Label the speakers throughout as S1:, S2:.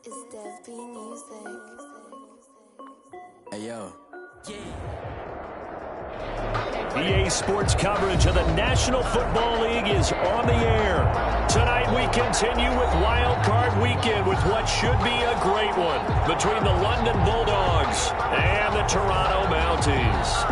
S1: is Dev B Music.
S2: Hey, yo.
S3: EA Sports coverage of the National Football League is on the air. Tonight we continue with Wild Card Weekend with what should be a great one between the London Bulldogs and the Toronto Mounties.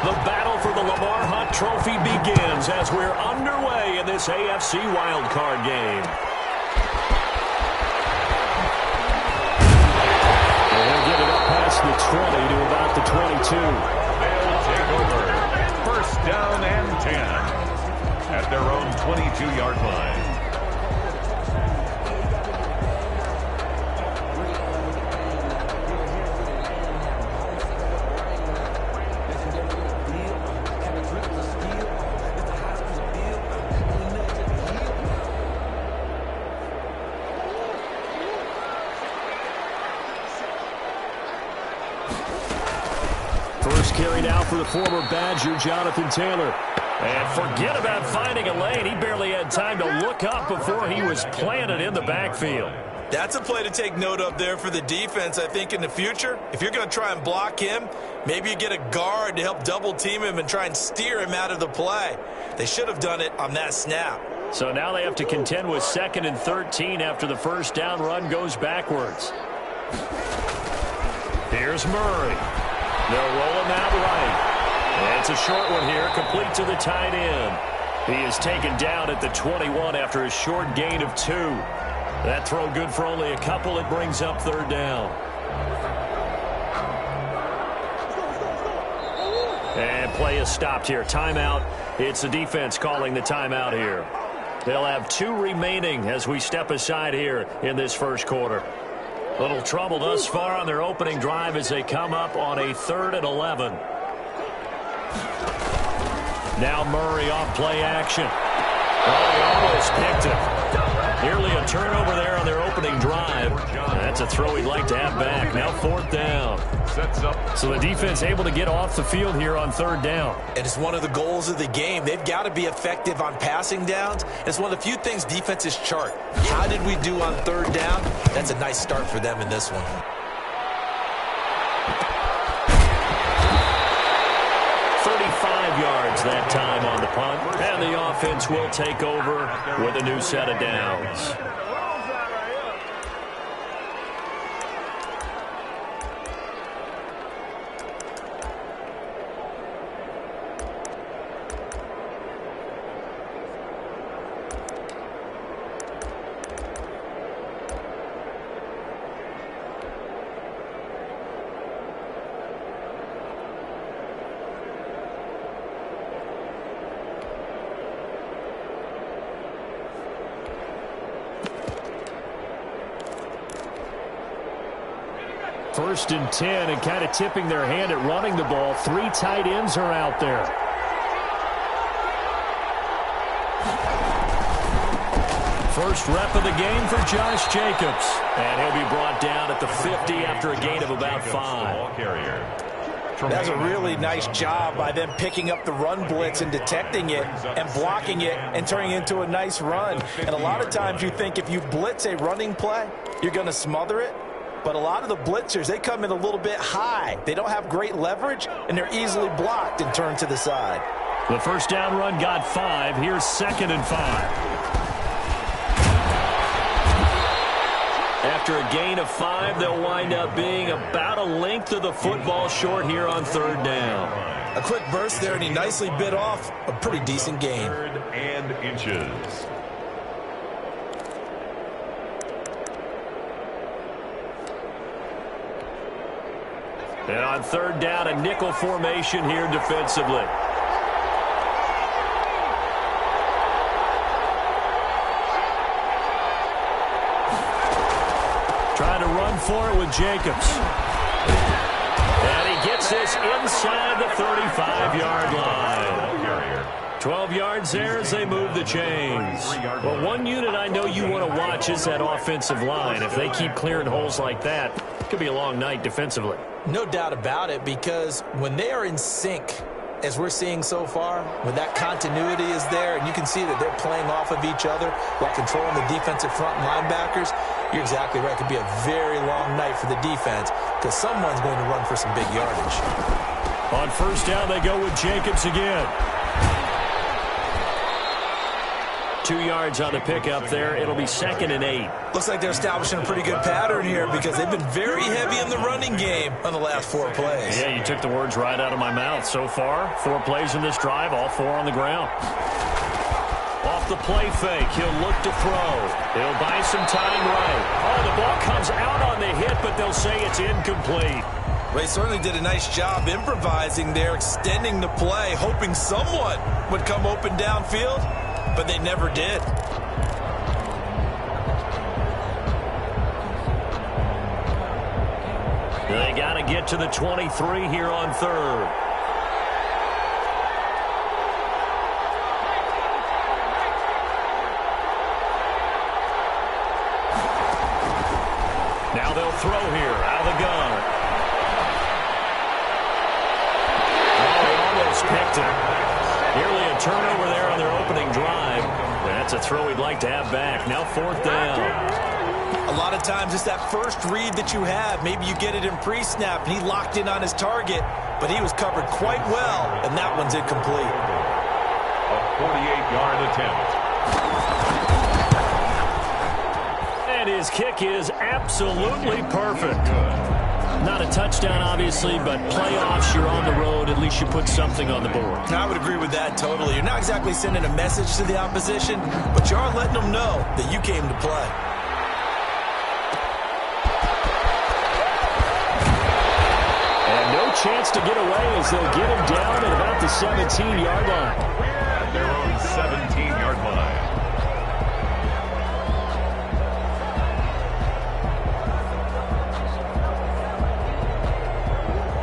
S3: The battle for the Lamar Hunt Trophy begins as we're underway in this AFC wildcard game. They'll get it up past the 20 to about the 22.
S4: They'll take over. First down and 10 at their own 22-yard line.
S3: Carried out for the former Badger, Jonathan Taylor. And forget about finding a lane. He barely had time to look up before he was planted in the backfield.
S5: That's a play to take note of there for the defense, I think, in the future. If you're going to try and block him, maybe you get a guard to help double-team him and try and steer him out of the play. They should have done it on that snap.
S3: So now they have to contend with 2nd and 13 after the first down run goes backwards. Here's Murray. They'll roll him out right. And it's a short one here, complete to the tight end. He is taken down at the 21 after a short gain of 2. That throw good for only a couple. It brings up 3rd down. And play is stopped here. Timeout. It's the defense calling the timeout here. They'll have 2 remaining as we step aside here in this first quarter. Little trouble thus far on their opening drive as they come up on a 3rd and 11. Now Murray off play action. Oh, he almost picked him. Nearly a turnover there on their opening drive. That's a throw he'd like to have back. Now 4th down. So the defense able to get off the field here on 3rd down.
S5: And it's one of the goals of the game. They've got to be effective on passing downs. It's one of the few things defenses chart. How did we do on 3rd down? That's a nice start for them in this one.
S3: Yards that time on the punt, and the offense will take over with a new set of downs. First and 10, and kind of tipping their hand at running the ball. 3 tight ends are out there. First rep of the game for Josh Jacobs. And he'll be brought down at the 50 after a gain of about 5.
S5: That's a really nice job by them picking up the run blitz and detecting it and blocking it and turning it into a nice run. And a lot of times you think if you blitz a running play, you're going to smother it. But a lot of the blitzers, they come in a little bit high. They don't have great leverage, and they're easily blocked and turned to the side.
S3: The first down run got 5. Here's 2nd and 5. After a gain of 5, they'll wind up being about a length of the football short here on 3rd down.
S5: A quick burst there, and he nicely bit off a pretty decent gain.
S4: 3rd and inches.
S3: And on 3rd down, a nickel formation here defensively. Trying to run for it with Jacobs. And he gets this inside the 35-yard line. 12 yards there as they move the chains. Well, one unit I know you want to watch is that offensive line. If they keep clearing holes like that, Could be a long night defensively.
S5: No doubt about it, because when they are in sync, as we're seeing so far, when that continuity is there, and you can see that they're playing off of each other while controlling the defensive front and linebackers, you're exactly right. It could be a very long night for the defense because someone's going to run for some big yardage.
S3: On first down, they go with Jacobs again. 2 yards on the pickup there. It'll be 2nd and 8.
S5: Looks like they're establishing a pretty good pattern here because they've been very heavy in the running game on the last 4 plays.
S3: Yeah, you took the words right out of my mouth. So far, 4 plays in this drive, all 4 on the ground. Off the play fake, he'll look to throw. He'll buy some time right. Oh, the ball comes out on the hit, but they'll say it's incomplete.
S5: Well, he certainly did a nice job improvising there, extending the play, hoping someone would come open downfield, but they never did.
S3: They got to get to the 23 here on 3rd. Now they'll throw here out of the gun. Oh, they almost picked it. Nearly a turnover there on their opening drive. That's a throw he'd like to have back. Now 4th down.
S5: A lot of times it's that first read that you have. Maybe you get it in pre-snap, and he locked in on his target, but he was covered quite well, and that one's incomplete.
S4: A 48-yard attempt.
S3: And his kick is absolutely perfect. Not a touchdown, obviously, but playoffs, you're on the road. At least you put something on the board.
S5: I would agree with that totally. You're not exactly sending a message to the opposition, but you are letting them know that you came to play.
S3: And no chance to get away as they'll get him down at about the 17-yard line.
S4: At their own 17-yard line.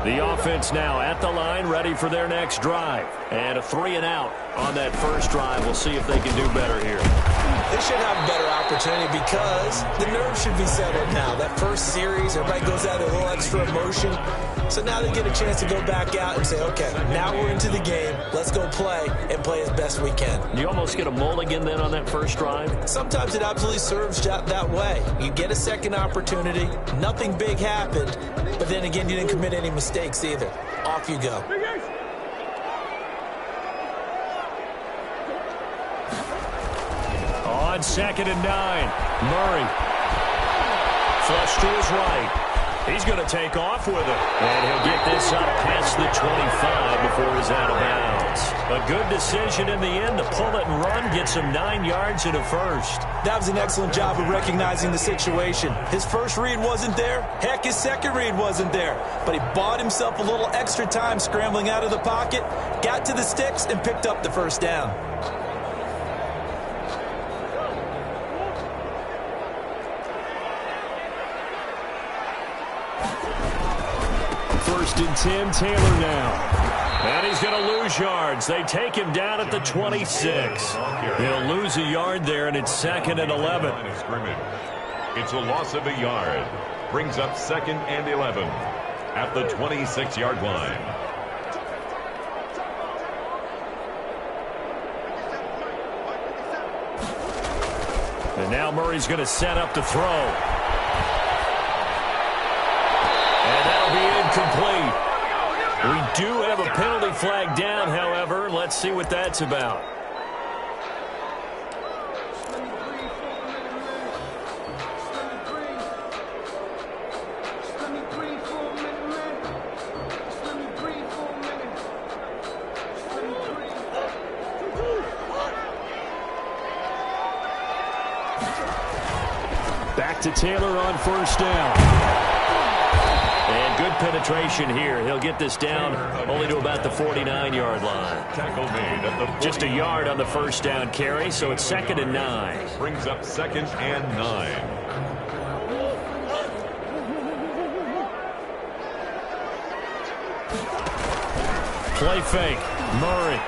S3: The offense now at the line, ready for their next drive. And a 3-and-out on that first drive. We'll see if they can do better here.
S5: They should have a better opportunity because the nerves should be settled now. That first series, everybody goes out with a little extra emotion. So now they get a chance to go back out and say, okay, now we're into the game. Let's go play and play as best we can.
S3: You almost get a mulligan then on that first drive?
S5: Sometimes it absolutely serves that way. You get a second opportunity. Nothing big happened. But then again, you didn't commit any mistakes either. Off you go.
S3: On 2nd and 9, Murray. Flush to his right. He's going to take off with it. And he'll get this up past the 25 before he's out of bounds. A good decision in the end to pull it and run, get some 9 yards and a first.
S5: That was an excellent job of recognizing the situation. His first read wasn't there. Heck, his second read wasn't there. But he bought himself a little extra time scrambling out of the pocket, got to the sticks, and picked up the first down.
S3: First and 10, Taylor now. And he's going to lose yards. They take him down at the 26. He'll lose a yard there, and it's 2nd and 11.
S4: It's a loss of a yard. Brings up 2nd and 11 at the 26-yard line.
S3: And now Murray's going to set up to throw. Complete. We do have a penalty flag down, however. Let's see what that's about. Back to Taylor on first down. And good penetration here. He'll get this down only to about the 49-yard line.
S4: Tackle made at the 40.
S3: Just a yard on the first down carry, so it's 2nd and 9.
S4: Brings up 2nd and 9.
S3: Play fake. Murray.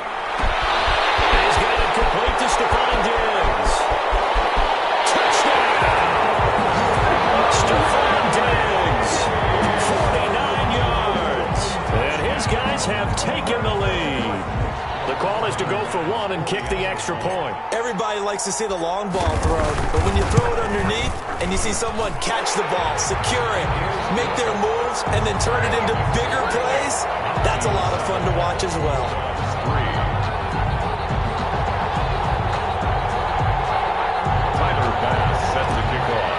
S3: He's got it complete to Stephon Diggs. Touchdown! Stephon Diggs. down and kick the extra point.
S5: Everybody likes to see the long ball thrown, but when you throw it underneath and you see someone catch the ball, secure it, make their moves, and then turn it into bigger plays, that's a lot of fun to watch as well.
S4: Tyler Bass set to kick off.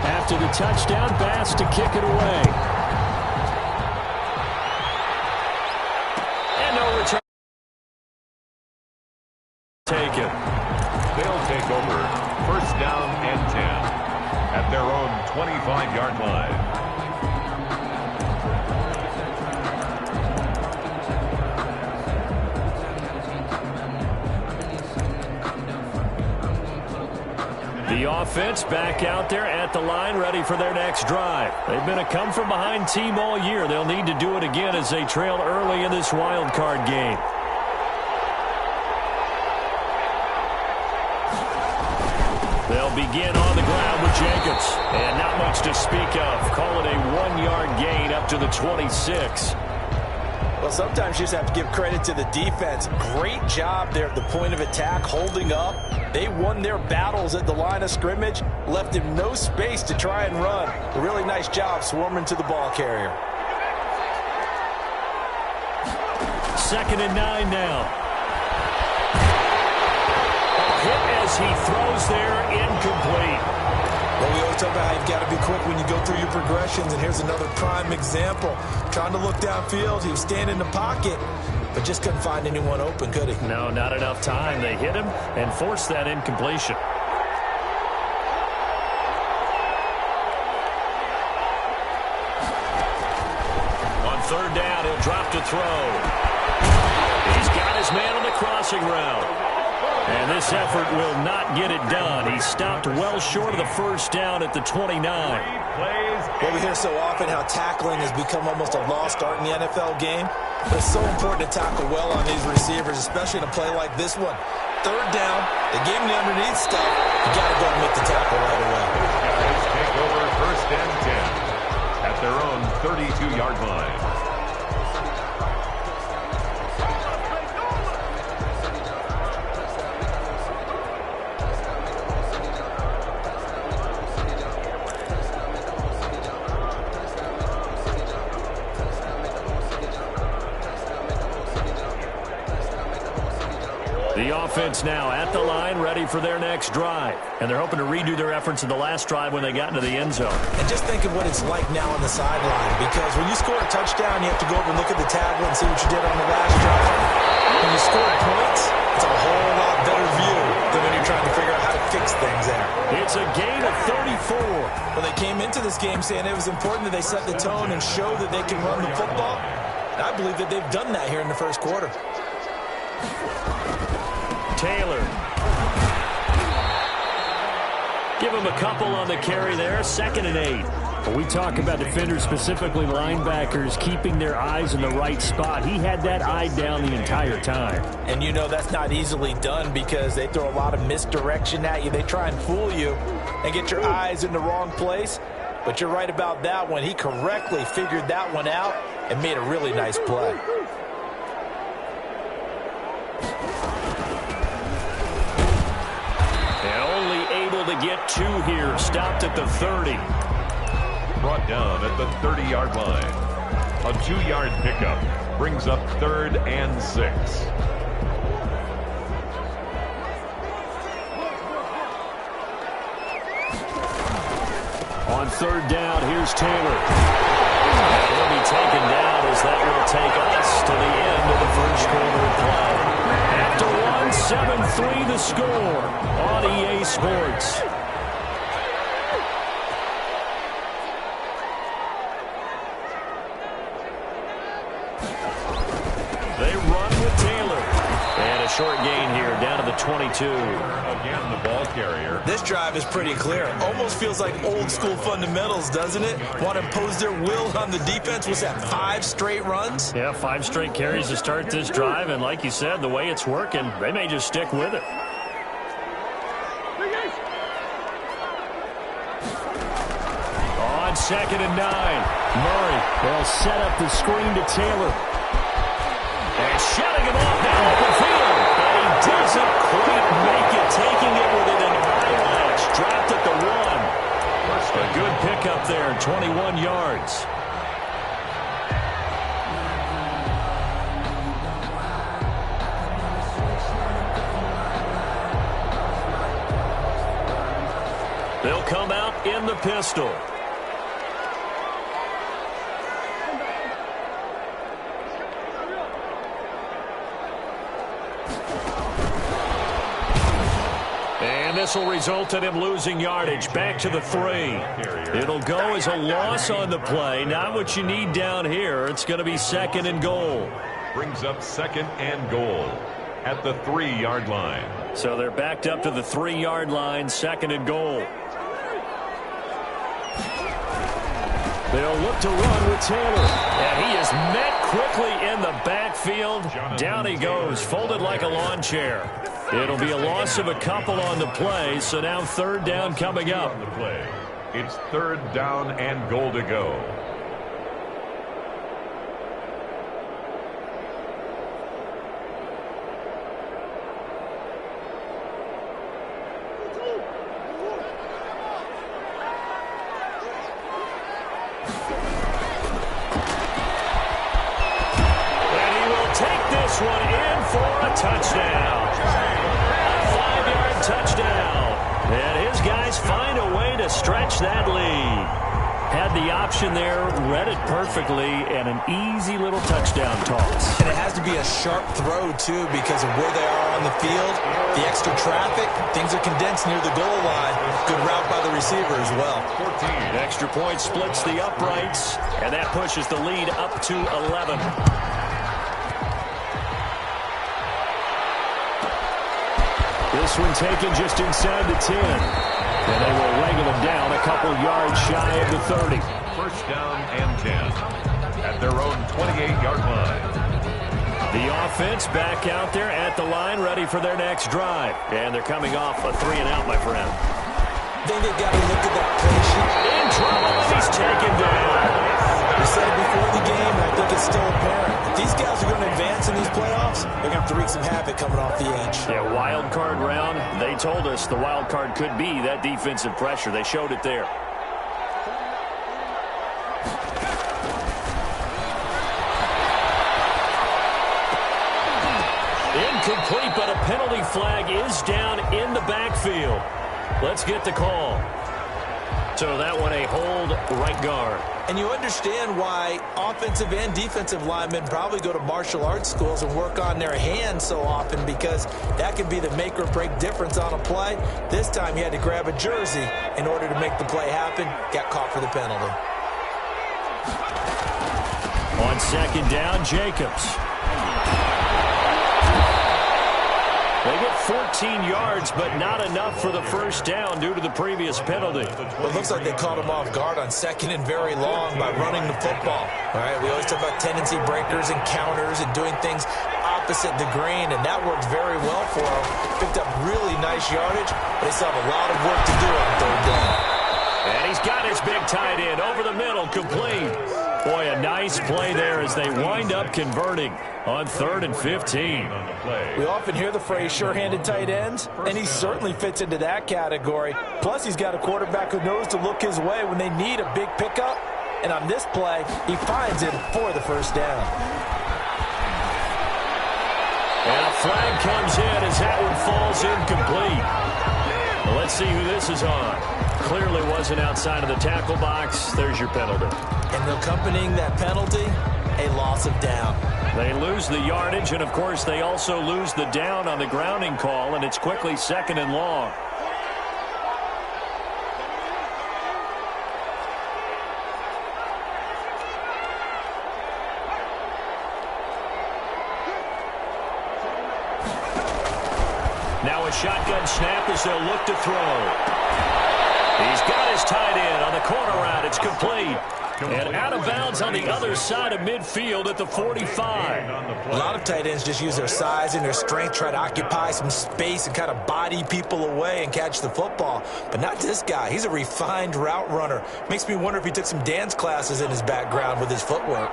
S3: After the touchdown, Bass to kick it away. And no return. Taken.
S4: They'll take over first down and 10 at their own 25-yard line.
S3: The offense back out there at the line, ready for their next drive. They've been a come-from-behind team all year. They'll need to do it again as they trail early in this wild card game. They'll begin on the ground with Jacobs. And not much to speak of. Call it a 1-yard gain up to the 26.
S5: Well, sometimes you just have to give credit to the defense. Great job there at the point of attack, holding up. They won their battles at the line of scrimmage, left him no space to try and run. A really nice job swarming to the ball carrier.
S3: 2nd and 9 now. A hit as he throws there, incomplete.
S5: Well, we always talk about how you've got to be quick when you go through your progressions, and here's another prime example. Trying to look downfield, he was standing in the pocket, but just couldn't find anyone open, could he?
S3: No, not enough time. They hit him and forced that incompletion. On 3rd down, he'll drop to throw. He's got his man on the crossing route. And this effort will not get it done. He stopped well short of the first down at the 29.
S5: Well, we hear so often how tackling has become almost a lost art in the NFL game. But it's so important to tackle well on these receivers, especially in a play like this one. 3rd down, they gave him the underneath stuff. You got to go and make the tackle right away.
S4: Guys take over first and 10 at their own 32-yard line.
S3: The offense now at the line, ready for their next drive. And they're hoping to redo their efforts in the last drive when they got into the end zone.
S5: And just think of what it's like now on the sideline, because when you score a touchdown, you have to go over and look at the tablet and see what you did on the last drive. When you score points, it's a whole lot better view than when you're trying to figure out how to fix things there.
S3: It's a gain of 34.
S5: Well, they came into this game saying it was important that they set the tone and show that they can run the football. And I believe that they've done that here in the first quarter.
S3: Taylor. Give him a couple on the carry there. 2nd and 8. When we talk about defenders, specifically linebackers, keeping their eyes in the right spot, he had that eye down the entire time.
S5: And you know that's not easily done because they throw a lot of misdirection at you. They try and fool you and get your eyes in the wrong place. But you're right about that one. He correctly figured that one out and made a really nice play.
S3: To get 2 here, stopped at the 30.
S4: Brought down at the 30-yard line. A 2-yard pickup brings up 3rd and 6.
S3: On 3rd down, here's Taylor. And he'll be taken down as that will take us to the end of the first quarter of play. After 1, 7-3 the score on EA Sports. They run with Taylor. And a short gain here down to the 22.
S4: Again, the ball carrier.
S5: This drive is pretty clear. Almost feels like old school fundamentals, doesn't it? Want to impose their will on the defense. Was that 5 straight runs?
S3: Yeah, 5 straight carries to start this drive. And like you said, the way it's working, they may just stick with it. On 2nd and 9, Murray will set up the screen to Taylor. And shutting him off now, open Doesn't quite make it. Taking it with an eyelash. Dropped at the 1. A good pickup there, 21 yards. They'll come out in the pistol. And this will result in him losing yardage. Back to the 3. It'll go as a loss on the play. Not what you need down here. It's going to be 2nd and goal.
S4: Brings up 2nd and goal at the 3-yard line.
S3: So they're backed up to the 3-yard line, 2nd and goal. They'll look to run with Taylor. And he is met quickly in the backfield. Down he goes, folded like a lawn chair. It'll be a loss of a couple on the play, so now 3rd down coming up.
S4: It's 3rd down and goal to go.
S3: One in for a touchdown. A 5-yard touchdown. And his guys find a way to stretch that lead. Had the option there, read it perfectly, and an easy little touchdown toss.
S5: And it has to be a sharp throw, too, because of where they are on the field, the extra traffic, things are condensed near the goal line. Good route by the receiver as well.
S3: 14. Extra point splits the uprights, and that pushes the lead up to 11. This one taken just inside the 10. And they will wrangle him down a couple yards shy of the 30.
S4: 1st down and 10 at their own 28-yard line.
S3: The offense back out there at the line, ready for their next drive. And they're coming off a 3-and-out, my friend.
S5: I think they've got to look at that play sheet.
S3: In trouble, and he's taken down.
S5: We said it before the game, and I think it's still apparent. If these guys are going to advance in these playoffs, they're going to have to wreak some havoc coming off the edge.
S3: Yeah, wild card round. They told us the wild card could be that defensive pressure. They showed it there. Incomplete, but a penalty flag is down in the backfield. Let's get the call. So that one a hold right guard.
S5: And you understand why offensive and defensive linemen probably go to martial arts schools and work on their hands so often, because that can be the make or break difference on a play. This time he had to grab a jersey in order to make the play happen. Got caught for the penalty.
S3: On 2nd down, Jacobs. They get 14 yards, but not enough for the 1st down due to the previous penalty.
S5: Well, it looks like they caught him off guard on 2nd and very long by running the football. All right, we always talk about tendency breakers and counters and doing things opposite the grain, and that worked very well for them. Picked up really nice yardage, but they still have a lot of work to do on 3rd down.
S3: And he's got his big tight end over the middle, complete. Boy, a nice play there as they wind up converting on 3rd and 15.
S5: We often hear the phrase sure-handed tight ends, and he certainly fits into that category. Plus, he's got a quarterback who knows to look his way when they need a big pickup. And on this play, he finds him for the 1st down.
S3: And a flag comes in as that one falls incomplete. Well, let's see who this is on. Clearly wasn't outside of the tackle box. There's your penalty.
S5: And accompanying that penalty, a loss of down.
S3: They lose the yardage, and, of course, they also lose the down on the grounding call, and it's quickly 2nd and long. Now a shotgun snap as they'll look to throw. He's got his tight end on the corner route. It's complete. And out of bounds on the other side of midfield at the 45.
S5: A lot of tight ends just use their size and their strength, try to occupy some space and kind of body people away and catch the football. But not this guy. He's a refined route runner. Makes me wonder if he took some dance classes in his background with his footwork.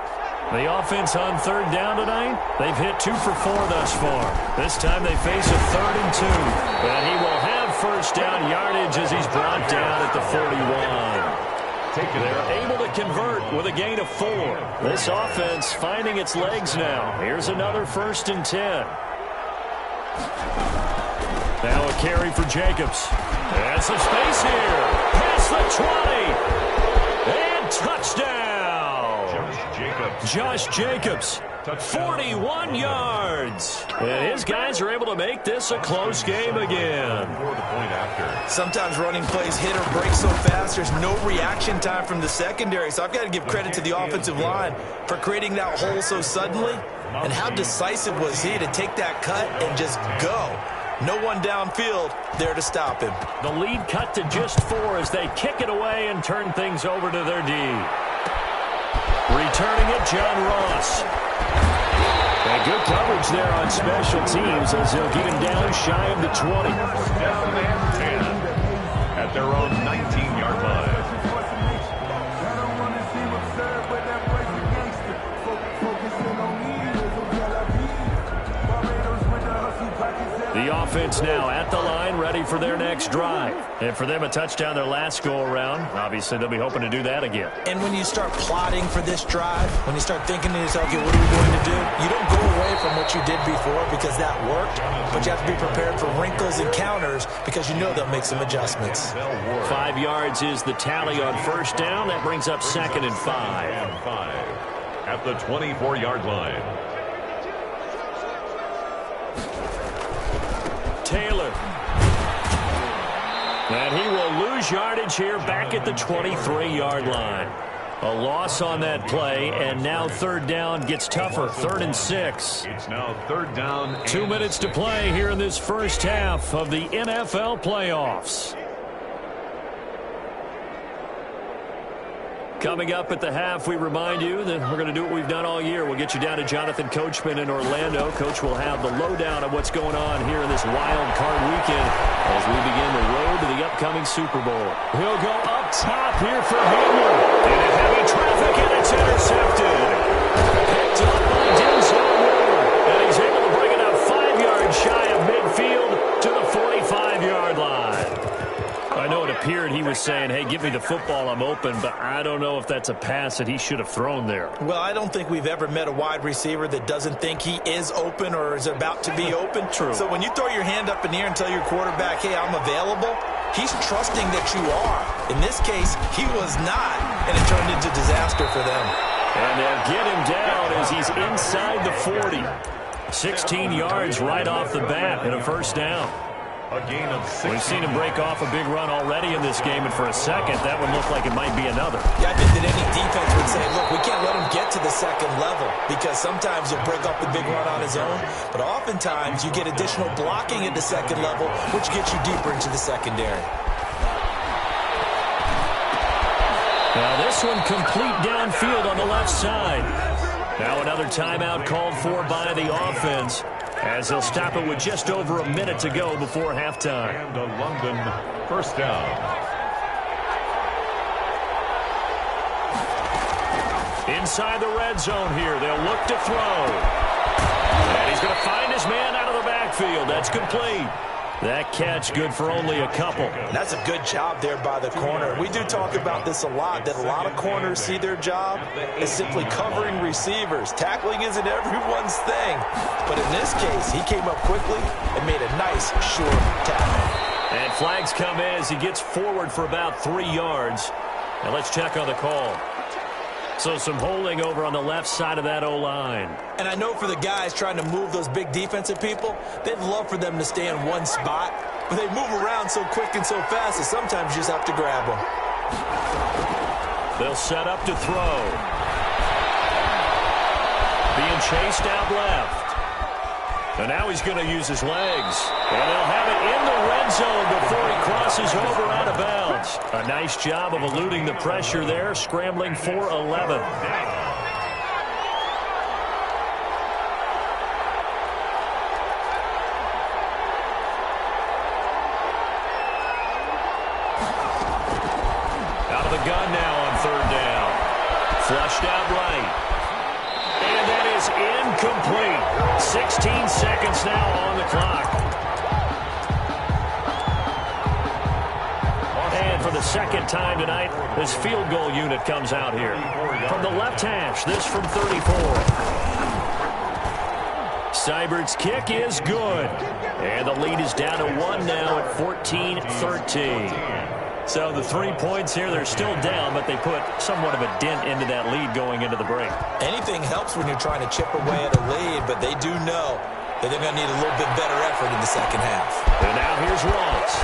S3: The offense on third down tonight, they've hit 2 for 4 thus far. This time they face a 3rd and 2. And he will have first down yardage as he's brought down at the 41. They're able to convert with a gain of 4. This offense finding its legs now. Here's another 1st and 10. Now a carry for Jacobs. And some space here. Past the 20. And touchdown. Josh Jacobs. 41 yards. And his guys are able to make this a close game again.
S5: Sometimes running plays hit or break so fast, there's no reaction time from the secondary. So I've got to give credit to the offensive line for creating that hole so suddenly. And how decisive was he to take that cut and just go. No one downfield there to stop him.
S3: The lead cut to just 4 as they kick it away and turn things over to their D. Returning it, John Ross. And good coverage there on special teams as they'll get him down shy of the 20.
S4: At their own 19-yard line.
S3: The offense now at the line, ready for their next drive. And for them, a touchdown their last go-around. Obviously, they'll be hoping to do that again.
S5: And when you start plotting for this drive, when you start thinking to yourself, okay, what are we going to do? You don't go away from what you did before because that worked, but you have to be prepared for wrinkles and counters because you know they'll make some adjustments.
S3: 5 yards is the tally on first down. That brings up 2nd and 5.
S4: At the 24-yard line.
S3: Taylor. And he will lose yardage here back at the 23-yard line. A loss on that play, and now third down gets tougher. 3rd and 6.
S4: It's now 3rd down.
S3: 2 minutes to play here in this first half of the NFL playoffs. Coming up at the half, we remind you that we're going to do what we've done all year. We'll get you down to Jonathan Coachman in Orlando. Coach will have the lowdown of what's going on here in this wild card weekend as we begin the road to the upcoming Super Bowl. He'll go up top here for Hamler. Into heavy traffic, and it's intercepted. Picked up by Denzel Ward. And he's able to bring it up 5 yards shy of midfield to the 45-yard line. I know it appeared he was saying, hey, give me the football, I'm open, but I don't know if that's a pass that he should have thrown there.
S5: Well, I don't think we've ever met a wide receiver that doesn't think he is open or is about to be open.
S3: True.
S5: So when you throw your hand up in the air and tell your quarterback, hey, I'm available, he's trusting that you are. In this case, he was not, and it turned into disaster for them.
S3: And they'll get him down as he's inside the 40. 16 yards right off the bat and a first down.
S4: A gain of 6.
S3: We've seen him break off a big run already in this game, and for a second, that would look like it might be another.
S5: Yeah, I think that any defense would say, look, we can't let him get to the second level because sometimes he'll break off the big run on his own, but oftentimes you get additional blocking at the second level, which gets you deeper into the secondary.
S3: Now this one complete downfield on the left side. Now another timeout called for by the offense, as they'll stop it with just over a minute to go before halftime.
S4: And a London first down.
S3: Inside the red zone here, they'll look to throw. And he's going to find his man out of the backfield. That's complete. That catch good for only a couple.
S5: That's a good job there by the corner. We do talk about this a lot, that a lot of corners see their job as simply covering receivers. Tackling isn't everyone's thing. But in this case, he came up quickly and made a nice, short tackle.
S3: And flags come in as he gets forward for about 3 yards. Now let's check on the call. So some holding over on the left side of that O-line.
S5: And I know for the guys trying to move those big defensive people, they'd love for them to stay in one spot. But they move around so quick and so fast that sometimes you just have to grab them.
S3: They'll set up to throw. Being chased out left. And now he's going to use his legs. And they'll have it in the red zone before he crosses over out of bounds. A nice job of eluding the pressure there, scrambling for 11. Out of the gun now on third down. Flushed out right. complete. 16 seconds now on the clock. And for the second time tonight, this field goal unit comes out here. From the left hash, this from 34. Seibert's kick is good. And the lead is down to 1 now at 14-13. So the 3 points here, they're still down, but they put somewhat of a dent into that lead going into the break.
S5: Anything helps when you're trying to chip away at a lead, but they do know that they're going to need a little bit better effort in the second half.
S3: And now here's Ross.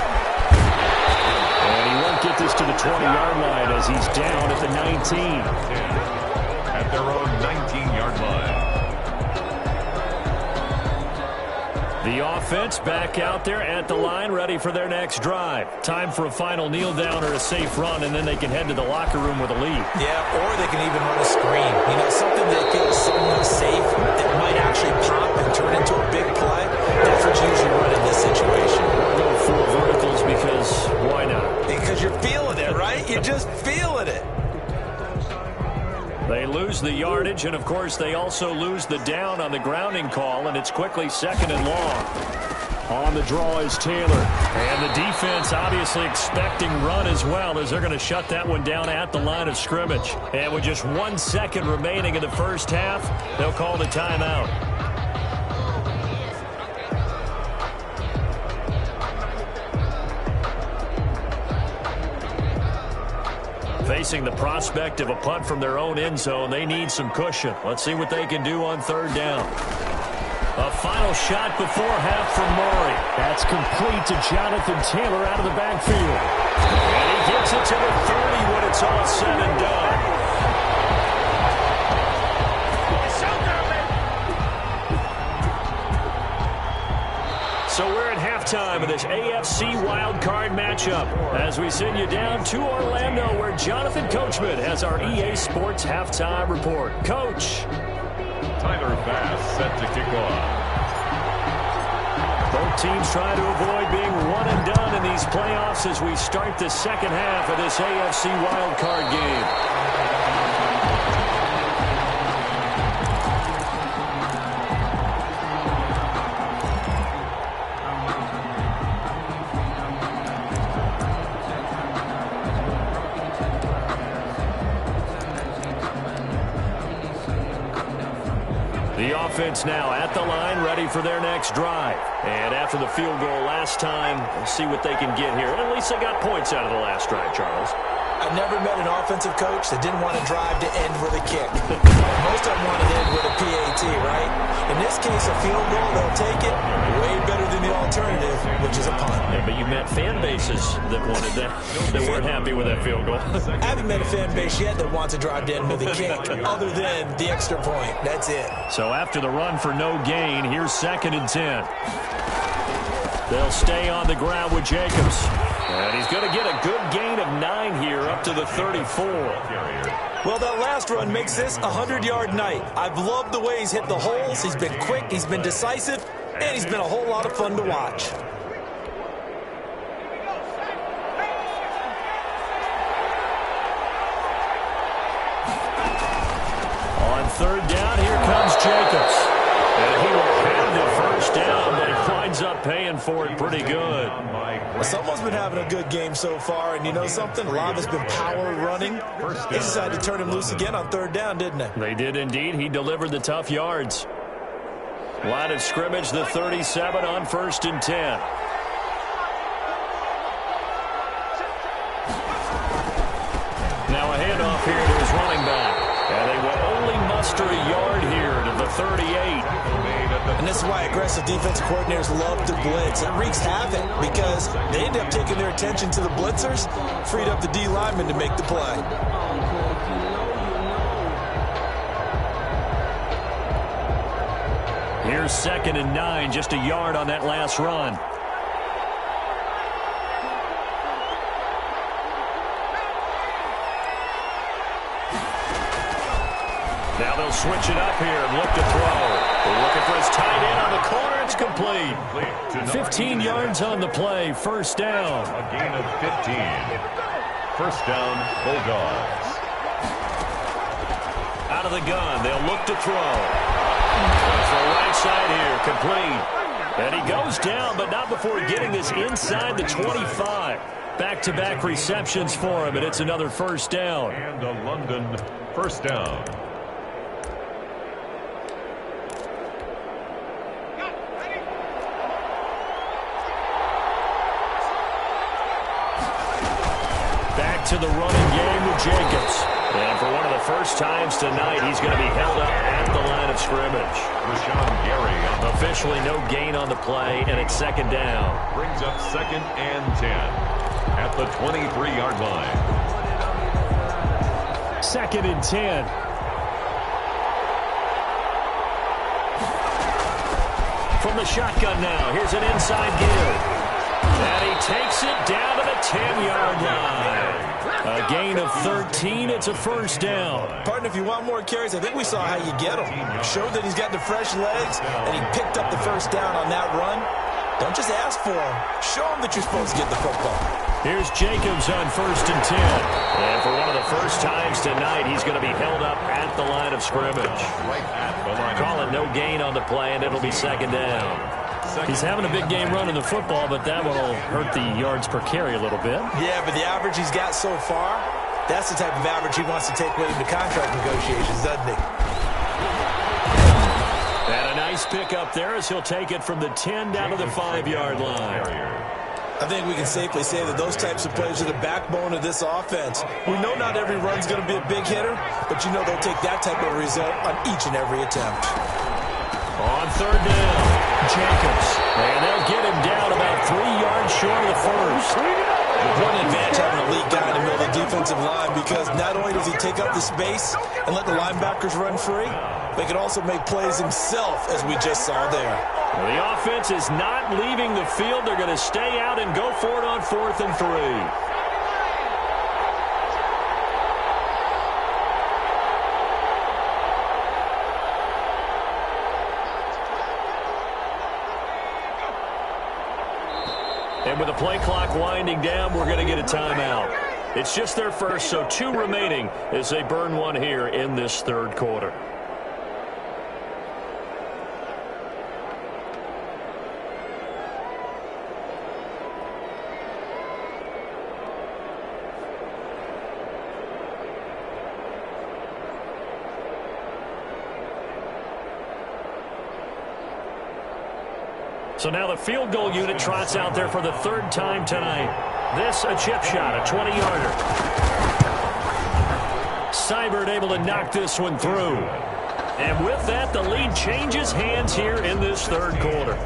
S3: And he won't get this to the 20-yard line as he's down at the 19.
S4: At their own 19-yard line.
S3: The offense back out there at the line, ready for their next drive. Time for a final kneel down or a safe run, and then they can head to the locker room with a lead.
S5: Yeah, or they can even run a screen. You know, something they feel somewhat safe that might actually pop and turn into a big play. That's what you usually run in this situation.
S3: Go 4 verticals because why not?
S5: Because you're feeling it, right? You're just feeling it.
S3: They lose the yardage, and, of course, they also lose the down on the grounding call, and it's quickly second and long. On the draw is Taylor. And the defense obviously expecting run as well, as they're going to shut that one down at the line of scrimmage. And with just 1 second remaining in the first half, they'll call the timeout. Facing the prospect of a punt from their own end zone, they need some cushion. Let's see what they can do on third down. A final shot before half from Maury. That's complete to Jonathan Taylor out of the backfield. And he gets it to the 30 when it's all said and done. So we're at halftime of this AFC wildcard matchup as we send you down to Orlando, where Jonathan Coachman has our EA Sports halftime report. Coach.
S4: Tyler Bass set to kick off.
S3: Both teams trying to avoid being one and done in these playoffs as we start the second half of this AFC wildcard game. The offense now at the line, ready for their next drive. And after the field goal last time, we'll see what they can get here. At least they got points out of the last drive, Charles.
S5: I've never met an offensive coach that didn't want to drive to end with a kick. Most of them want to end with a PAT, right? In this case, a field goal, they'll take it way better than the alternative, which is a punt.
S3: Yeah, but you met fan bases that wanted that, that weren't happy with that field goal.
S5: I haven't met a fan base yet that wants to drive to end with a kick, other than the extra point. That's it.
S3: So after the run for no gain, here's 2nd and 10. They'll stay on the ground with Jacobs. And he's going to get a good gain of 9 here up to the 34.
S5: Well, that last run makes this a 100-yard night. I've loved the way he's hit the holes. He's been quick, he's been decisive, and he's been a whole lot of fun to watch.
S3: On third down, here comes Jacobs. And he will have the first down, but he winds up paying for it pretty good.
S5: Well, someone's been having a good game so far, and you know something? A lot of it's been power running. They decided to turn him loose again on third down, didn't they?
S3: They did indeed. He delivered the tough yards. Line of scrimmage, the 37 on 1st and 10. Now a handoff here to his running back. And they will only muster a yard here to the 38.
S5: And this is why aggressive defensive coordinators love to blitz. It wreaks havoc because they end up taking their attention to the blitzers, freed up the D lineman to make the play.
S3: Here's 2nd and 9, just a yard on that last run. Now they'll switch it up here and look to throw. They're looking for his tight end on the corner. It's complete. 15 yards on the play. First down.
S4: A gain of 15. First down, Bulldogs.
S3: Out of the gun. They'll look to throw. That's the right side here, complete. And he goes down, but not before getting this inside the 25. Back-to-back receptions for him, and it's another first down.
S4: And a London first down.
S3: Back to the running game with Jacobs. And for one of the first times tonight, he's going to be held up at the line of scrimmage.
S4: Rashawn Gary
S3: Officially no gain on the play, and it's second down.
S4: brings up 2nd and 10 at the 23-yard line.
S3: 2nd and 10. From the shotgun now, here's an inside give. And he takes it down to the 10-yard line. A gain of 13. It's a first down.
S5: Partner, if you want more carries, I think we saw how you get him. Showed that he's got the fresh legs, and he picked up the first down on that run. Don't just ask for him. Show him that you're supposed to get the football.
S3: Here's Jacobs on 1st and 10. And for one of the first times tonight, he's going to be held up at the line of scrimmage. Call it no gain on the play, and it'll be second down. He's having a big game running the football, but that one will hurt the yards per carry a little bit.
S5: Yeah, but the average he's got so far, that's the type of average he wants to take with him to contract negotiations, doesn't he?
S3: And a nice pick up there as he'll take it from the 10 down to the 5-yard line.
S5: I think we can safely say that those types of plays are the backbone of this offense. We know not every run's going to be a big hitter, but you know they'll take that type of result on each and every attempt.
S3: On 3rd down, Jacobs. And they'll get him down about 3 yards short of the first.
S5: What an advantage having an elite guy in the middle of the defensive line, because not only does he take up the space and let the linebackers run free, but he can also make plays himself, as we just saw there.
S3: Well, the offense is not leaving the field. They're going to stay out and go for it on 4th and 3. And with the play clock winding down, we're going to get a timeout. It's just their first, so 2 remaining as they burn one here in this 3rd quarter. So now the field goal unit trots out there for the 3rd time tonight. This a chip shot, a 20-yarder. Seibert able to knock this one through. And with that, the lead changes hands here in this 3rd quarter.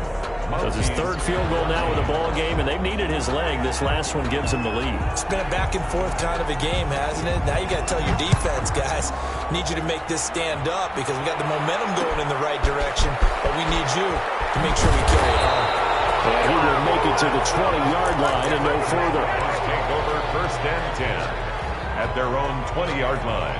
S3: Does his 3rd field goal now with a ball game, and they've needed his leg. This last one gives him the lead.
S5: It's been a back-and-forth kind of a game, hasn't it? Now you got to tell your defense, guys, need you to make this stand up, because we got the momentum going in the right direction, but we need you to make sure we carry it on.
S3: And he will make it to the 20-yard line and no further.
S4: Take over 1st and 10 at their own 20-yard line.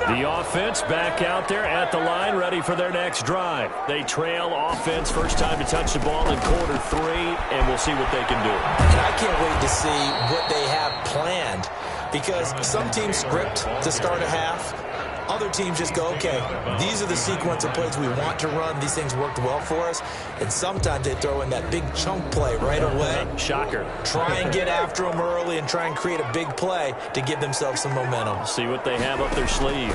S3: The offense back out there at the line, ready for their next drive. They trail offense, first time to touch the ball in quarter 3, and we'll see what they can do.
S5: And I can't wait to see what they have planned, because some teams script to start a half. Other teams just go, okay, these are the sequence of plays we want to run. These things worked well for us. And sometimes they throw in that big chunk play right away.
S3: Shocker.
S5: Try and get after them early and try and create a big play to give themselves some momentum.
S3: See what they have up their sleeve.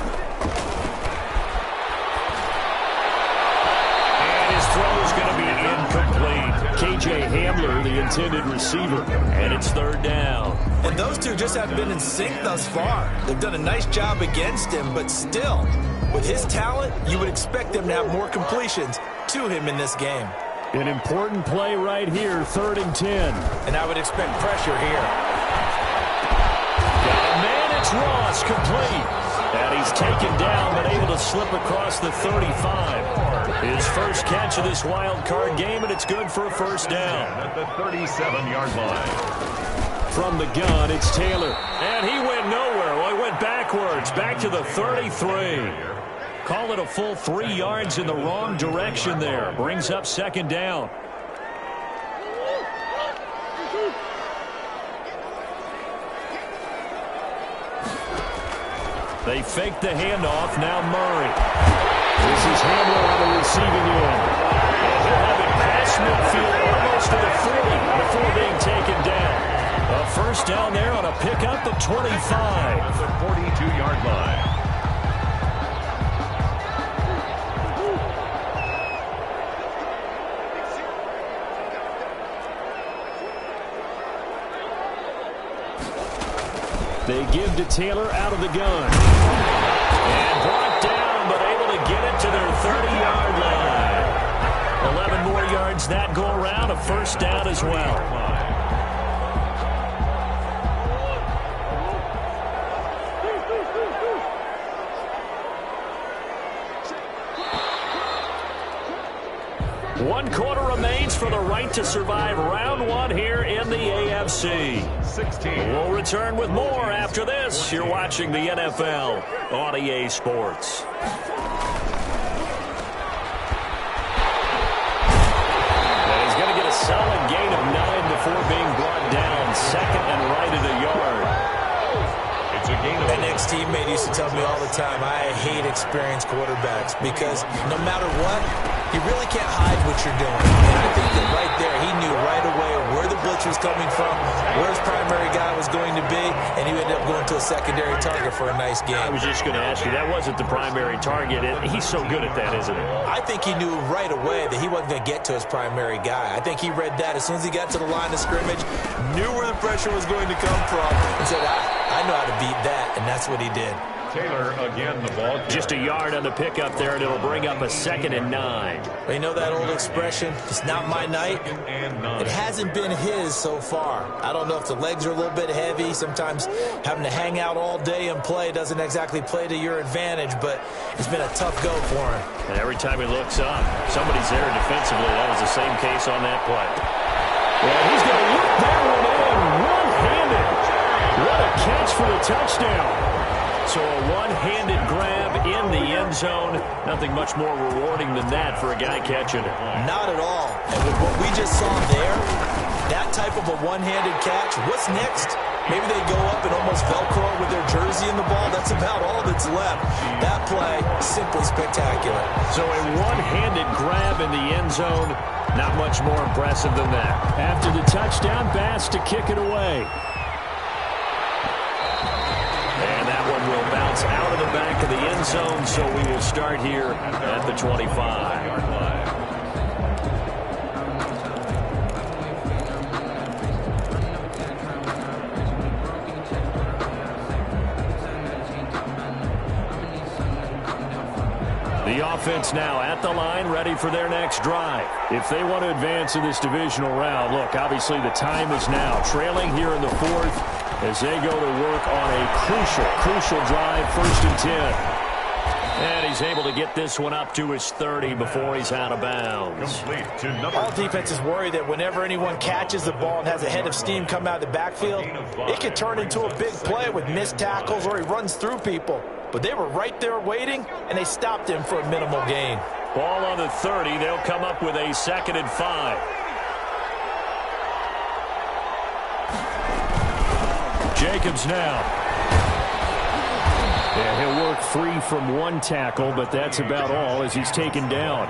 S3: And his throw is going to be incomplete. K.J. Hamler, the intended receiver. And it's 3rd down.
S5: And those two just haven't been in sync thus far. They've done a nice job against him, but still, with his talent, you would expect them to have more completions to him in this game.
S3: An important play right here, 3rd and 10.
S5: And I would expect pressure here.
S3: Got a man, it's Ross, complete. And he's taken down, but able to slip across the 35. His first catch of this wild card game, and it's good for a first down.
S4: At the 37-yard line.
S3: From the gun, it's Taylor. And he went nowhere. Well, he went backwards, back to the 33. Call it a full 3 yards in the wrong direction there. Brings up 2nd down. They fake the handoff. Now Murray. This is Hamler on the receiving end. And he'll have it past midfield almost to the 40 before being taken down. A first down there on a pickup of 25.
S4: The 42-yard line.
S3: They give to Taylor out of the gun. And brought down, but able to get it to their 30-yard line. 11 more yards that go around, a first down as well. One quarter remains for the right to survive round one here in the AFC.
S4: 16.
S3: We'll return with more after this. You're watching the NFL on EA Sports. And he's going to get a solid gain of 9 before being brought down. Second and right at a yard.
S4: It's a gain of
S5: An ex-teammate used to tell me all the time, I hate experienced quarterbacks because no matter what, you really can't hide what you're doing. And I think that right there, he knew right away where the blitz was coming from, where his primary guy was going to be, and he ended up going to a secondary target for a nice game.
S3: I was just going to ask you, that wasn't the primary target. He's so good at that, isn't he?
S5: I think he knew right away that he wasn't going to get to his primary guy. I think he read that as soon as he got to the line of scrimmage, knew where the pressure was going to come from, and said, I know how to beat that, and that's what he did.
S4: Taylor again, the ball.
S3: Just a yard on the pickup there, and it'll bring up a 2nd and 9.
S5: Well, you know that old expression, it's not my night? It hasn't been his so far. I don't know if the legs are a little bit heavy. Sometimes having to hang out all day and play doesn't exactly play to your advantage, but it's been a tough go for him.
S3: And every time he looks up, somebody's there defensively. That was the same case on that play. Well, he's going to whip that one in one-handed. What a catch for the touchdown. So a one-handed grab in the end zone. Nothing much more rewarding than that for a guy catching it.
S5: Not at all. And with what we just saw there, that type of a one-handed catch, what's next? Maybe they go up and almost Velcro with their jersey in the ball. That's about all that's left. That play, simply spectacular.
S3: So a one-handed grab in the end zone, not much more impressive than that. After the touchdown, Bass to kick it away. And that one will bounce out of the back of the end zone, so we will start here at the 25. The offense now at the line, ready for their next drive. If they want to advance in this divisional round, look, obviously the time is now. Trailing here in the fourth as they go to work on a crucial drive, 1st and 10. And he's able to get this one up to his 30 before he's out of bounds.
S5: All defenses worry that whenever anyone catches the ball and has a head of steam come out of the backfield, it can turn into a big play with missed tackles or he runs through people. But they were right there waiting, and they stopped him for a minimal gain.
S3: Ball on the 30. They'll come up with a 2nd and 5. Jacobs now. Yeah, he'll work free from one tackle, but that's about all as he's taken down.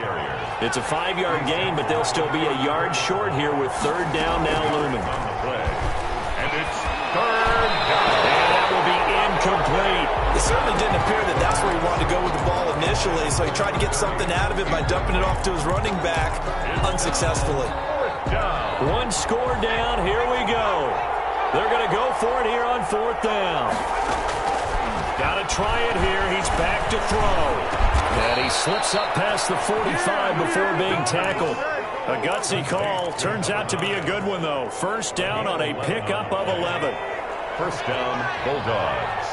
S3: It's a 5-yard gain, but they'll still be a yard short here with 3rd down now looming.
S4: And it's 3rd down.
S3: And that will be incomplete.
S5: It certainly didn't appear that that's where he wanted to go with the ball initially, so he tried to get something out of it by dumping it off to his running back unsuccessfully.
S3: One score down. Here we go. They're going to go for it here on 4th down. Got to try it here. He's back to throw. And he slips up past the 45 before being tackled. A gutsy call. Turns out to be a good one, though. 1st down on a pickup of 11.
S4: 1st down, Bulldogs.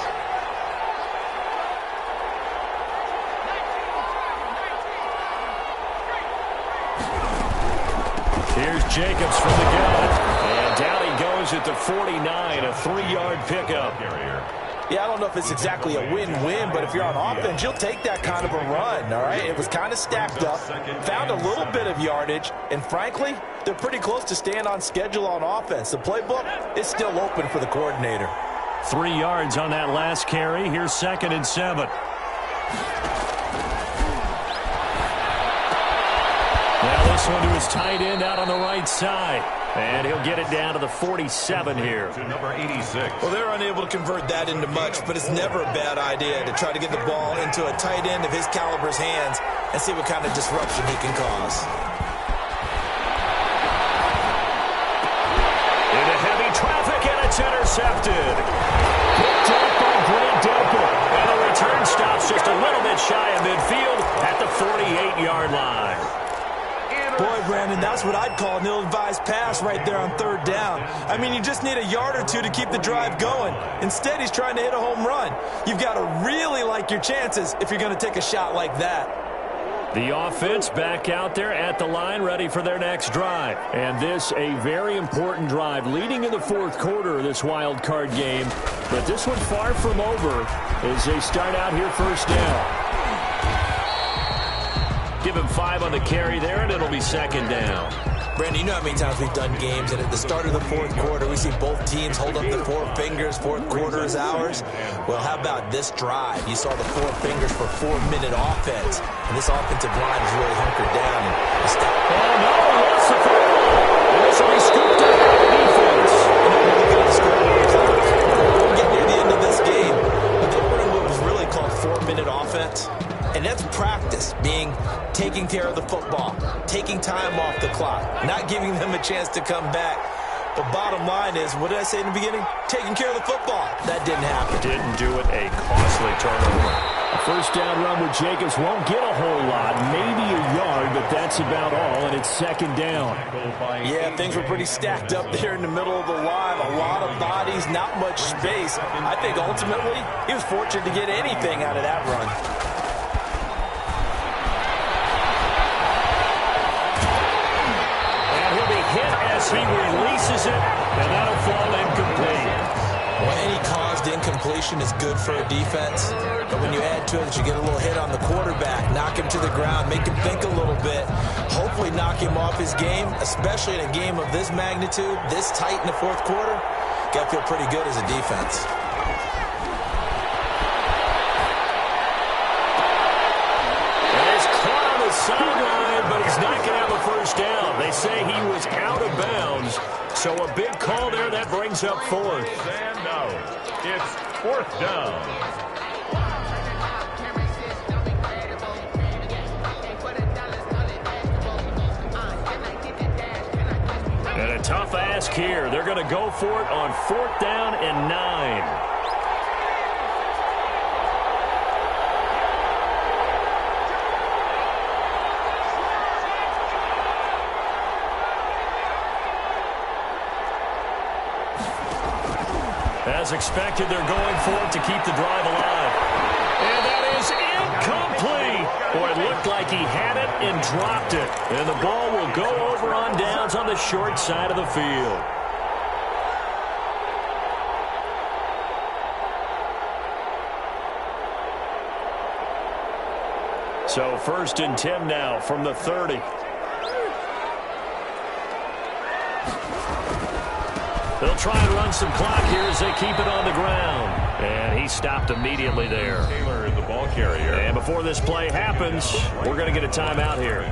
S3: Here's Jacobs from the gun. And down he goes at the 49, a 3-yard pickup.
S5: Yeah, I don't know if it's exactly a win-win, but if you're on offense, you'll take that kind of a run, all right? It was kind of stacked up, found a little bit of yardage, and frankly, they're pretty close to staying on schedule on offense. The playbook is still open for the coordinator.
S3: 3 yards on that last carry. Here's 2nd and 7. Now this one to his tight end out on the right side. And he'll get it down to the 47 here.
S4: To number 86.
S5: Well, they're unable to convert that into much, but it's never a bad idea to try to get the ball into a tight end of his caliber's hands and see what kind of disruption he can cause.
S3: Into heavy traffic, and it's intercepted. Picked up by Grant Delpit. And the return stops just a little bit shy of midfield at the 48-yard line.
S5: Boy, Brandon, that's what I'd call an ill-advised pass right there on 3rd down. I mean, you just need a yard or two to keep the drive going. Instead, he's trying to hit a home run. You've got to really like your chances if you're going to take a shot like that.
S3: The offense back out there at the line, ready for their next drive. And this, a very important drive, leading in the 4th quarter of this wild card game. But this one far from over as they start out here 1st down. Give him 5 on the carry there, and it'll be 2nd down.
S5: Brandon, you know how many times we've done games, and at the start of the 4th quarter, we see both teams hold up the 4 fingers, 4th quarter is ours. Well, how about this drive? You saw the 4 fingers for 4-minute offense, and this offensive line is really hunkered down. And
S3: oh, no, lost the football. And this will be scooped up by the defense.
S5: We'll get near the end of this game, but they were in what was really called 4-minute offense. And that's practice, being taking care of the football, taking time off the clock, not giving them a chance to come back. But bottom line is, what did I say in the beginning? Taking care of the football. That didn't happen.
S3: Didn't do it. A costly turnover. A 1st down run with Jacobs won't get a whole lot, maybe a yard, but that's about all, and it's 2nd down.
S5: Yeah, things were pretty stacked up there in the middle of the line. A lot of bodies, not much space. I think ultimately he was fortunate to get anything out of that run.
S3: He releases it, and that'll fall incomplete.
S5: Well, any caused incompletion is good for a defense, but when you add to it that you get a little hit on the quarterback, knock him to the ground, make him think a little bit, hopefully knock him off his game, especially in a game of this magnitude, this tight in the 4th quarter, got to feel pretty good as a defense.
S3: And he's caught on the sideline, but he's not going to have a 1st down. They say he was out of bounds, so a big call there that brings up 4th.
S4: And now it's 4th down.
S3: And a tough ask here. They're going to go for it on 4th down and 9. As expected, they're going for it to keep the drive alive. And that is incomplete. Boy, it looked like he had it and dropped it. And the ball will go over on downs on the short side of the field. So 1st and 10 now from the 30. They'll try and run some clock here as they keep it on the ground. And he stopped immediately there.
S4: Taylor is the ball carrier.
S3: And before this play happens, we're going to get a timeout here.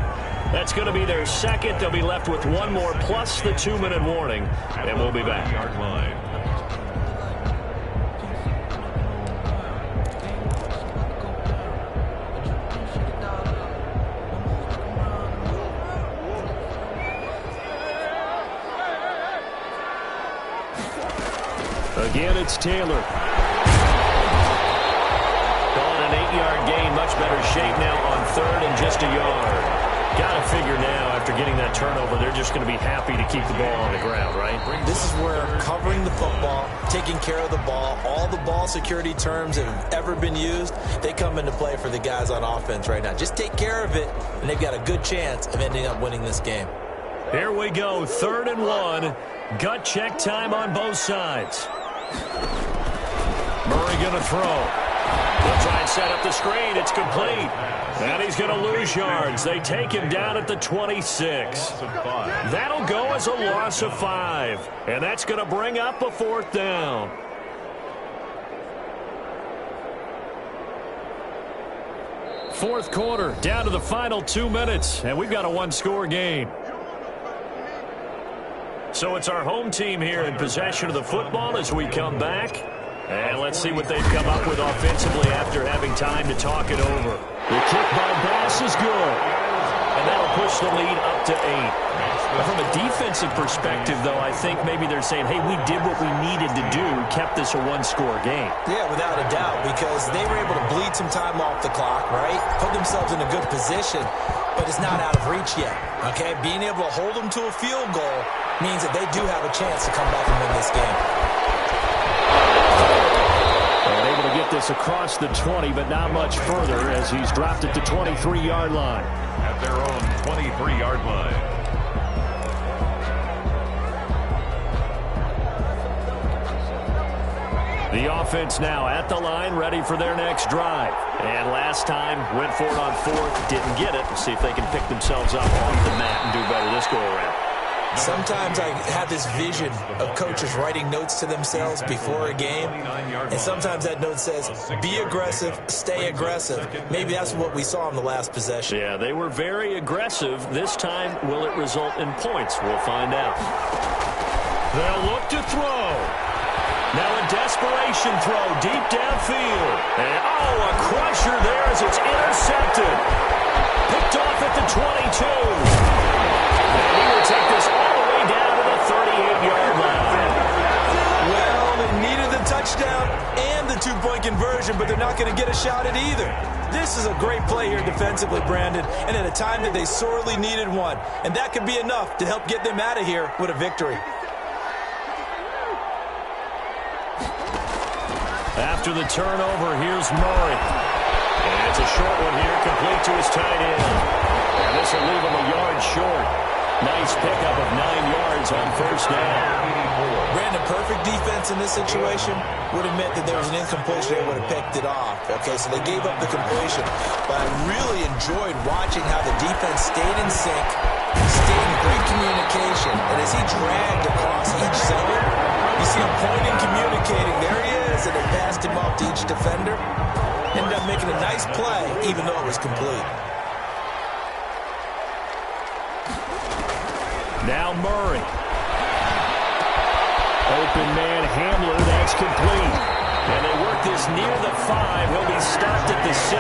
S3: That's going to be their 2nd. They'll be left with 1 more plus the 2-minute warning. And we'll be back.
S4: Yard line.
S3: Again, it's Taylor. Calling an 8-yard gain, much better shape now on 3rd and just a yard. Got to figure now, after getting that turnover, they're just going to be happy to keep the ball on the ground, right?
S5: This is where covering the football, taking care of the ball, all the ball security terms that have ever been used, they come into play for the guys on offense right now. Just take care of it, and they've got a good chance of ending up winning this game.
S3: Here we go, 3rd and 1. Gut check time on both sides. Murray going to throw. They'll try and set up the screen. It's complete. And he's going to lose yards. They take him down at the 26. That'll go as a loss of 5. And that's going to bring up a 4th down. Fourth quarter, down to the final 2 minutes, and we've got a one-score game. So it's our home team here in possession of the football as we come back. And let's see what they've come up with offensively after having time to talk it over. The kick by Bass is good. And that'll push the lead up to 8. From a defensive perspective, though, I think maybe they're saying, hey, we did what we needed to do, kept this a one-score game.
S5: Yeah, without a doubt, because they were able to bleed some time off the clock, right? Put themselves in a good position, but it's not out of reach yet, okay? Being able to hold them to a field goal means that they do have a chance to come back and win this game.
S3: And able to get this across the 20, but not much further as he's dropped it to 23-yard line.
S4: At their own 23-yard line.
S3: The offense now at the line, ready for their next drive. And last time, went for it on fourth, didn't get it. See if they can pick themselves up off the mat and do better this go-around.
S5: Sometimes I have this vision of coaches writing notes to themselves before a game, and sometimes that note says, be aggressive, stay aggressive. Maybe that's what we saw in the last possession.
S3: Yeah, they were very aggressive. This time, will it result in points? We'll find out. They'll look to throw. Now a desperation throw deep downfield. And, a crusher there as it's intercepted. Picked off at the 22. And he will take this all the way down to the 38-yard line.
S5: Well, they needed the touchdown and the two-point conversion, but they're not going to get a shot at either. This is a great play here defensively, Brandon, and at a time that they sorely needed one. And that could be enough to help get them out of here with a victory.
S3: After the turnover, here's Murray. And it's a short one here, complete to his tight end. And this will leave him a yard short. Nice pickup of 9 yards on first down.
S5: Brandon, perfect defense in this situation would have meant that there was an incompletion. They would have picked it off. Okay, so they gave up the completion. But I really enjoyed watching how the defense stayed in sync, stayed in great communication. And as he dragged across each center, you see him pointing, communicating. There he is, and they passed him off to each defender. Ended up making a nice play, even though it was complete.
S3: Now Murray. Open man Hamler, that's complete. And they work this near the 5. He'll be stopped at the 6.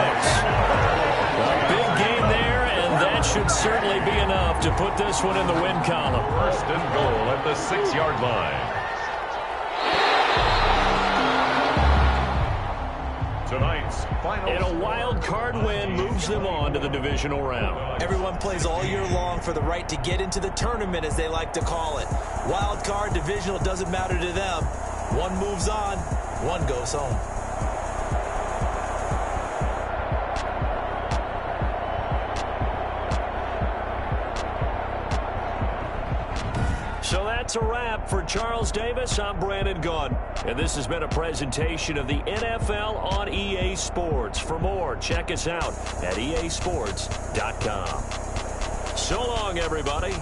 S3: A big gain there, and that should certainly be enough to put this one in the win column.
S4: First and goal at the 6-yard line. Tonight's final.
S3: And a wild card win moves them on to the divisional round.
S5: Everyone plays all year long for the right to get into the tournament, as they like to call it. Wild card, divisional, doesn't matter to them. One moves on, one goes home.
S3: So that's a wrap for Charles Davis. I'm Brandon Gunn. And this has been a presentation of the NFL on EA Sports. For more, check us out at easports.com. So long, everybody.